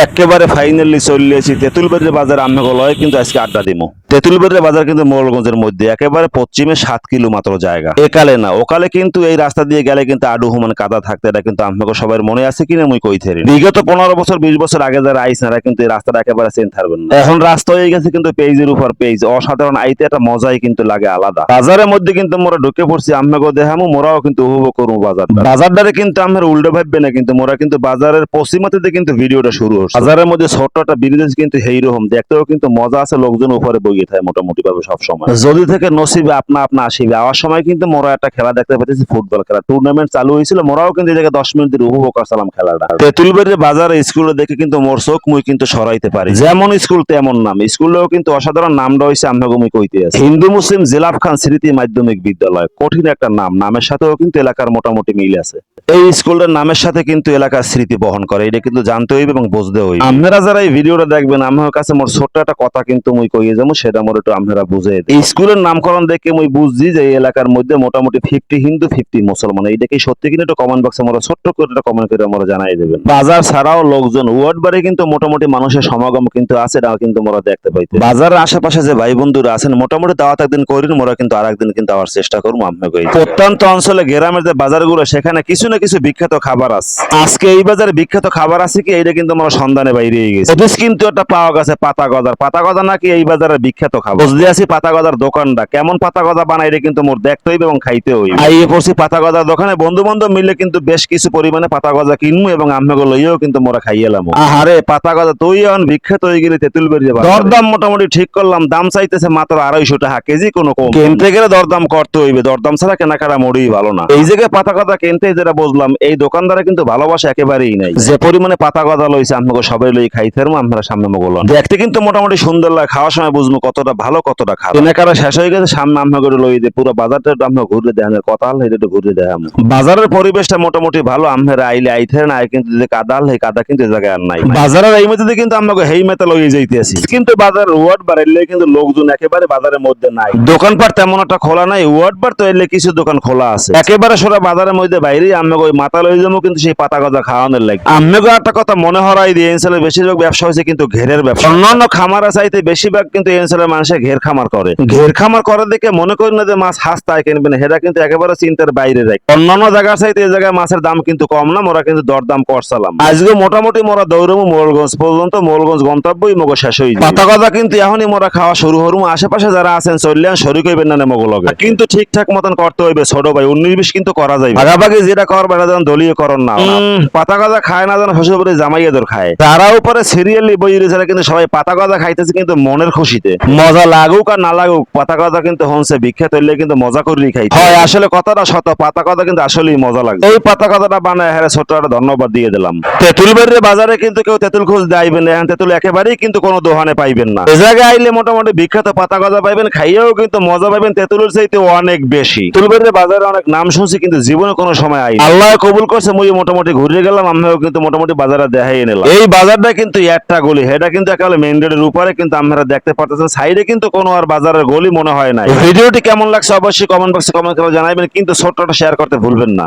একেবারে ফাইনালি চলে এসেছি তেঁতুলবাড়ির বাজার আমনগর লয় কিন্তু আজকে আড্ডা দিমু। তেঁতুলবাড়ির বাজার কিন্তু মোড়লগঞ্জের মধ্যে একেবারে পশ্চিমে 7 কিলো মাত্র জায়গা। একালে না ওকালে কিন্তু এই রাস্তা দিয়ে গেলে কিন্তু আডু হুমান কাদা থাকতে, এটা কিন্তু আমনগর সবার মনে আছে কিনা মুই কইতেরি। বিগত 15 বছর 20 বছর আগে যারা আইছেন এরা কিন্তু এই রাস্তাটা একেবারে চেন থাকবেন না। এখন রাস্তা হয়ে গেছে কিন্তু পেজের উপর পেজ, অসাধারণ আইতে একটা মজাই কিন্তু লাগে আলাদা। বাজারের মধ্যে কিন্তু মোরা ঢুকে পড়ছি, আমনগর দেখামু, মোরাও কিন্তু উপভোগ করবো বাজারটারে কিন্তু আমরা উল্টো ভাববে না, কিন্তু মোরা কিন্তু বাজারের পশ্চিমাতে কিন্তু ভিডিওটা শুরু হচ্ছে। বাজারের মধ্যে ছোট্ট একটা ব্রিজ কিন্তু এইরকম দেখতেও কিন্তু মজা আছে, লোকজন উপরে বইয়ে থাকে মোটামুটি ভাবে সবসময়। যদি থেকে নসিবে আপনা আপনা আসিবে আওয়ার সময় কিন্তু মোরা একটা খেলা দেখতে পাচ্ছি, ফুটবল খেলা টুর্নামেন্ট চালু হয়েছিল, মোরাও কিন্তু এদিকে 10 মিনিট ধরে উপভোগ করছিলাম খেলাটা। তেঁতুলবাড়ির বাজারে স্কুলে দেখে কিন্তু মোর চোখ মুই কিন্তু সরাইতে পারি, যেমন স্কুল তেমন নাম। স্কুলেও কিন্তু অসাধারণ নামটা হয়েছে আমনগর মুই কইতে আছে হিন্দু মুসলিম জিলাফ খান স্মৃতি মাধ্যমিক বিদ্যালয়। কঠিন একটা নাম, নামের সাথেও কিন্তু এলাকার মোটামুটি মিল আছে। এই স্কুলটার নামের সাথে কিন্তু এলাকার স্মৃতি বহন করে, এটা কিন্তু জানতে হইবে এবং বুঝতে হইবে। আপনারা যারা এই ভিডিওটা দেখবেন আমার কাছে মোর ছোট্ট একটা কথা কিন্তু মুই কইয়ে যাবো, সেটা মোর একটু আপনারা বুঝে। এই স্কুলের নামকরণ দেখে মুই বুঝছি যে এই এলাকার মধ্যে মোটামুটি 50 হিন্দু 50 মুসলমান। এইটা কি সত্যি কিনা একটু কমেন্ট বক্সে মোরা ছোট্ট করে একটা কমেন্ট করে মোরা জানাই দেবেন। বাজার ছাড়াও লোকজন ওয়ার্ড বারে কিন্তু মোটামুটি মানুষের সমাগম কিন্তু আছে, এটা কিন্তু মোরা দেখতে পাইতে। বাজারের আশেপাশে যে ভাই বন্ধুরা আছেন মোটামুটি দাওয়াত একদিন করিন, মোরা কিন্তু আরেকদিন কিন্তু আবার চেষ্টা করবো আপনাকে। প্রত্যন্ত অঞ্চলে গ্রামের যে বাজারগুলো সেখানে কিছু না কিছু বিখ্যাত খাবার আছে। আজকে এই বাজারে বিখ্যাত খাবার আছে কি এইটা কিন্তু আমরা সন্ধানে বাইরে গেছি। কিন্তু একটা পাওয়া গেছে পাতা গজার। পাতা গজা নাকি এই বাজারের বিখ্যাত খাবার। বুঝতে আছি পাতা গজার দোকানটা কেমন পাতা গজা বানাই, এটা কিন্তু মোর দেখতে হইবে এবং খাইতে হইবে। আইয়ে পড়ছি পাতা গজার দোকানে, বন্ধু বান্ধব মিলে কিন্তু বেশ কিছু পরিমাণে পাতা গজা কিনবো এবং আমনগর লইয়াও কিন্তু মোরা খাইয়েলাম। আহারে পাতা গজা তুই এখন বিখ্যাত হয়ে গেলি তেঁতুলবাড়ির বাজারে। দরদাম মোটামুটি ঠিক করলাম, দাম চাইতেছে মাত্র 250 টাকা কেজি, কোনো কম। কিনতে গেলে দরদাম করতে হইবে, দরদাম ছাড়া কেনাকাটা মোড়েই ভালো না। এই জায়গায় পাতা গজা কিনতে যেটা বুঝলাম, এই দোকানদারে কিন্তু ভালোবাসা একেবারেই নাই। যে পরিমাণে পাতা গজা লইছে আমনগর সবাই লই খাইতে পারবো, আমরা সামনে মগলাম। দেখতে কিন্তু মোটামুটি সুন্দর লাগে, খাওয়ার সময় বুঝবো কতটা ভালো কতটা খারাপ। কেনাকাটা শেষ হয়ে গেছে, সামনে আমনগর লই দিয়ে পুরো বাজারটা আমরা ঘুরে দেখানোর কথা হল, এটা একটু ঘুরে দেখাম। বাজারের পরিবেশটা মোটামুটি ভালো, আমরা আইলে আইতে না কিন্তু যে কাদা হল, এই কাদা কিন্তু এই জায়গায় আর নাই। বাজারের এই মধ্যে কিন্তু আমরা হেই মেতা লই যাইতে আছি, কিন্তু বাজার ওয়ার্ড বাড়াইলে কিন্তু লোকজন একেবারে বাজারের মধ্যে নাই। দোকানপাট তেমন একটা খোলা নাই, ওয়ার্ড বার তো এলে কিছু দোকান খোলা আছে। একেবারে সোজা বাজারের মধ্যে বাইরে আমরা ওই মাথা লই যাবো কিন্তু সেই পাতা গজা খাওয়ানোর লাগে। আমরা একটা কথা মনে হরাই দিয়ে অঞ্চলের বেশিরভাগ ব্যবসা হয়েছে কিন্তু ঘেরের ব্যবসা। অন্যান্য খামার চাইতে বেশিরভাগ কিন্তু এই অঞ্চলের মানুষের ঘের খামার করে। ঘের খামার করে দেখে মনে করি না যে মাছ হাসতায় কিনবে না, সেটা কিন্তু একেবারে চিন্তার বাইরে রাখ। অন্যান্য জায়গার চাইতে এই জায়গায় মাছের দাম কিন্তু কম না, মোরা কিন্তু দরদাম করছিলাম। আজকে মোটামুটি মোরা দৌড়বো মোড়লগঞ্জ পর্যন্ত, মোড়লগঞ্জ গন্তব্যই মগো শেষ হয়ে যায়। পাতা গজা কিন্তু এখনই মোরা খাওয়া শুরু হরুম। আশেপাশে যারা আছেন চললেন শরীর হইবেন না মগলগে, কিন্তু ঠিকঠাক মতন করতে হইবে ছোট ভাই, 19-20 কিন্তু করা যায়। ভাগাভাগি যেটা করবে না যেন দলীয় করণ না। পাতা গজা খায় না যেন শ্বশুর বাড়ি জামাইয়া দর খায়। তারা উপরে সিরিয়ালি বই রয়েছে কিন্তু সবাই পাতা গজা খাইতেছে কিন্তু মনের খুশিতে। মজা লাগুক আর না লাগুক পাতা গজা কিন্তু হচ্ছে বিখ্যাত হইলে কিন্তু মজা করেই খাইতে হয়। আসলে কথাটা সত, পাতা গজা কিন্তু আসলেই মজা লাগে। এই পাতা গজাটা বানায় হ্যাঁ ছোট একটা ধন্যবাদ দিয়ে দিলাম। তেঁতুলবাড়ির বাজারে কিন্তু কেউ তেঁতুল খোঁজ দেবেন না, এখন তেঁতুল একেবারেই কিন্তু কোনো দোকানে পাইবেন না। এ জায়গায় আইলে মোটামুটি বিখ্যাত পাতা গজা পাইবেন, খাইয়েও কিন্তু মজা পাইবেন তেঁতুলের চাইতে অনেক বেশি। তেঁতুলবাড়ির বাজারে অনেক নাম শুনছি কিন্তু জীবনে কোনো সময় আই আল্লাহ কবুল করছে মুই মোটামুটি ঘুরে গেলাম, আমরাও কিন্তু মোটামুটি বাজারে দেখাই নিলাম। এই বাজারটা কিন্তু একটা গলি, এটা কিন্তু একেবারে মেইন রোডের উপরে কিন্তু আপনারা দেখতে পাচ্ছেন, সাইডে কিন্তু কোনো আর বাজারের গলি মনে হয় না। ভিডিওটি কেমন লাগছে অবশ্যই কমেন্ট বক্সে কমেন্ট করে জানাবেন, কিন্তু ছোট্ট শেয়ার করতে ভুলবেন না।